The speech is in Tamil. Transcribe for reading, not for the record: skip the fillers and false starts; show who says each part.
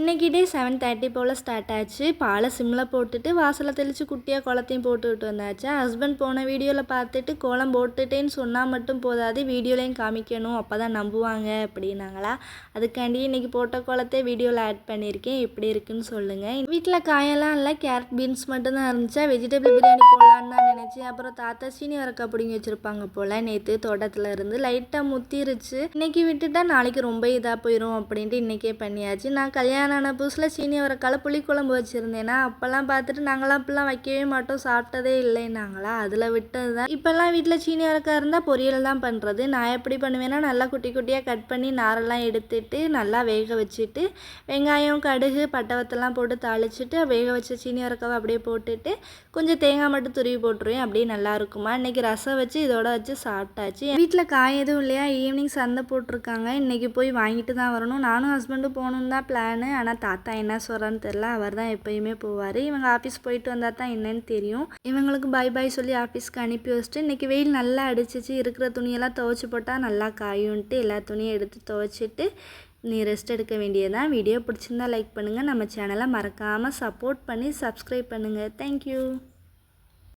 Speaker 1: இன்றைக்கி டே 7:30 போல் ஸ்டார்ட் ஆச்சு. பாலை சிம்மில் போட்டுட்டு வாசலை தெளித்து குட்டியாக கோலத்தையும் போட்டுக்கிட்டு வந்தாச்சு. ஹஸ்பண்ட் போன வீடியோவில் பார்த்துட்டு கோலம் போட்டுட்டேன்னு சொன்னால் மட்டும் போதாது, வீடியோலையும் காமிக்கணும், அப்போ தான் நம்புவாங்க அப்படின்னாங்களா. அதுக்காண்டி இன்றைக்கி போட்ட கோலத்தை வீடியோவில் ஆட் பண்ணியிருக்கேன். எப்படி இருக்குன்னு சொல்லுங்கள். வீட்டில் காயெல்லாம் இல்லை, கேரட் பீன்ஸ் மட்டும்தான் இருந்துச்சா. வெஜிடபிள் பிரியாணி போடலான்னு தான் நினச்சேன். அப்புறம் தாத்தா சீனி வரக்காய் பிடிங்கி வச்சுருப்பாங்க போல், நேற்று தோட்டத்தில் இருந்து லைட்டாக முத்திருச்சு. இன்றைக்கி விட்டுட்டா நாளைக்கு ரொம்ப இதாக போயிடும் அப்படின்ட்டு இன்றைக்கே பண்ணியாச்சு. நான் கல்யாணம் ஆன புதுசில் சீனி வரக்கால புளிக்குழம்பு வச்சுருந்தேன்னா அப்போல்லாம் பார்த்துட்டு நாங்களாம் அப்போல்லாம் வைக்கவே மாட்டோம், சாப்பிட்டதே இல்லைன்னாங்களா. அதில் விட்டது தான். இப்போல்லாம் வீட்டில் சீனி வரக்காய் இருந்தால் பொரியல் தான் பண்ணுறது. நான் எப்படி பண்ணுவேன்னா, நல்லா குட்டி குட்டியாக கட் பண்ணி நாரெல்லாம் எடுத்துட்டு நல்லா வேக வச்சுட்டு வெங்காயம் கடுகு பட்டவத்தெல்லாம் போட்டு தாளிச்சிட்டு வேக வச்ச சீனி வரக்காவை அப்படியே போட்டுட்டு கொஞ்சம் தேங்காய் மட்டும் துருவி போட்டுருவேன். அப்படியே நல்லா இருக்குமா. இன்றைக்கி ரசம் வச்சு இதோட வச்சு சாப்பிட்டாச்சு. வீட்டில் காய் எதுவும் இல்லையா, ஈவினிங் சந்தை போட்டிருக்காங்க, இன்றைக்கி போய் வாங்கிட்டு தான் வரணும். நானும் ஹஸ்பண்டும் போகணுன்னு தான் பிளானு. ஆனால் தாத்தா என்ன சொல்கிறான்னு தெரில, அவர் தான் எப்போயுமே போவார். இவங்க ஆஃபீஸ் போயிட்டு வந்தால் தான் என்னன்னு தெரியும். இவங்களுக்கு பாய் பாய் சொல்லி ஆஃபீஸ்க்கு அனுப்பி வச்சுட்டு இன்றைக்கி வெயில் நல்லா அடிச்சிச்சு. இருக்கிற துணியெல்லாம் துவைச்சி போட்டால் நல்லா காயுன்ட்டு எல்லா துணியும் எடுத்து துவைச்சிட்டு நீ ரெஸ்ட் எடுக்க வேண்டியதான். வீடியோ பிடிச்சிருந்தா லைக் பண்ணுங்கள், நம்ம சேனலை மறக்காமல் சப்போர்ட் பண்ணி சப்ஸ்கிரைப் பண்ணுங்கள். தேங்க்யூ.